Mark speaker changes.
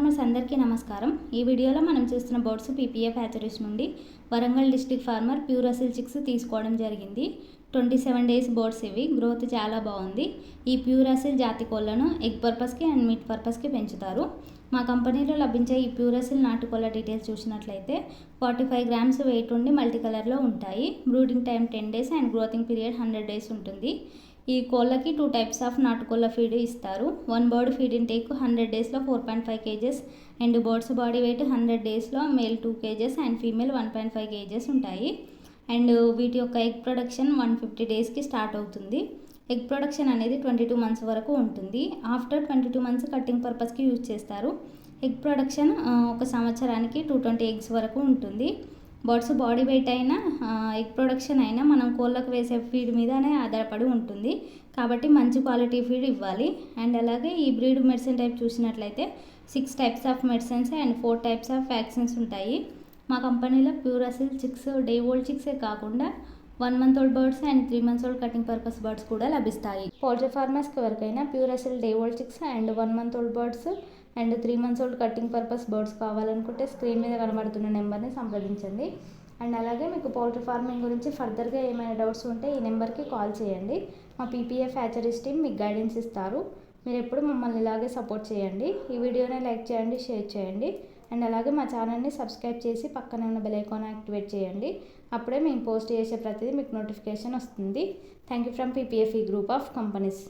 Speaker 1: Farmers అందరికీ నమస్కారం. ఈ వీడియోలో మనం చూస్తున్న బర్డ్స్ పీపీఎఫ్ హ్యాచరీస్ నుండి Warangal district farmer pure Aseel chicks తీసుకోవడం జరిగింది. 27 డేస్ బర్డ్స్ ఇవి. గ్రోత్ చాలా బాగుంది. ఈ ప్యూర్ అసిల్ జాతి కోళ్లను ఎగ్ పర్పస్కి అండ్ మీట్ పర్పస్కి పెంచుతారు. మా కంపెనీలో లభించే ఈ ప్యూర్ అసిల్ నాటుకోళ్ల డీటెయిల్స్ చూసినట్లయితే 45 గ్రామ్స్ వెయిట్ ఉండి మల్టీ కలర్లో ఉంటాయి. బ్రూడింగ్ టైం 10 డేస్ అండ్ గ్రోతింగ్ పీరియడ్ 100 డేస్ ఉంటుంది. ఈ కోళ్ళకి 2 టైప్స్ ఆఫ్ నాటుకోళ్ళ ఫీడ్ ఇస్తారు. 1 బర్డ్ ఫీడ్ ఇంటేక్ 100 డేస్లో 4.5 kgs and birds body weight 100 డేస్లో male 2 kgs and female 1.5 kgs ఉంటాయి. అండ్ వీటి యొక్క ఎగ్ ప్రొడక్షన్ 150 డేస్కి స్టార్ట్ అవుతుంది. ఎగ్ ప్రొడక్షన్ అనేది 22 మంత్స్ వరకు ఉంటుంది. ఆఫ్టర్ 22 మంత్స్ కటింగ్ పర్పస్కి యూజ్ చేస్తారు. ఎగ్ ప్రొడక్షన్ ఒక సంవత్సరానికి 220 ఎగ్స్ వరకు ఉంటుంది. బర్డ్స్ బాడీ వెయిట్ అయినా ఎగ్ ప్రొడక్షన్ అయినా మనం కోళ్ళకు వేసే ఫీడ్ మీదనే ఆధారపడి ఉంటుంది. కాబట్టి మంచి క్వాలిటీ ఫీడ్ ఇవ్వాలి. అండ్ అలాగే ఈ బ్రీడ్ మెడిసిన్ టైప్ చూసినట్లయితే 6 types of medicines and 4 types of vaccines ఉంటాయి. మా కంపెనీలో pure Aseel chicks day old చిక్సే కాకుండా 1 month old birds and 3 months old cutting purpose birds కూడా లభిస్తాయి. పౌల్ట్రీ ఫార్మర్స్కి ఎవరికైనా pure Aseel day old chicks and 1 month old birds and 3 months old cutting purpose birds కావాలనుకుంటే స్క్రీన్ మీద కనబడుతున్న నెంబర్ని సంప్రదించండి. అండ్ అలాగే మీకు పౌల్ట్రీ ఫార్మింగ్ గురించి ఫర్దర్గా ఏమైనా డౌట్స్ ఉంటే ఈ నెంబర్కి కాల్ చేయండి. మా పీపీఎఫ్ హ్యాచరీస్ టీమ్ మీకు గైడెన్స్ ఇస్తారు. మీరు ఎప్పుడు మమ్మల్ని ఇలాగే సపోర్ట్ చేయండి. ఈ వీడియోని లైక్ చేయండి, షేర్ చేయండి. అండ్ అలాగే మా ఛానల్ని సబ్స్క్రైబ్ చేసి పక్కనే ఉన్న బెల్ ఐకాన్ యాక్టివేట్ చేయండి. అప్పుడే మేము పోస్ట్ చేసే ప్రతిదీ మీకు నోటిఫికేషన్ వస్తుంది. Thank you from PPF group of companies.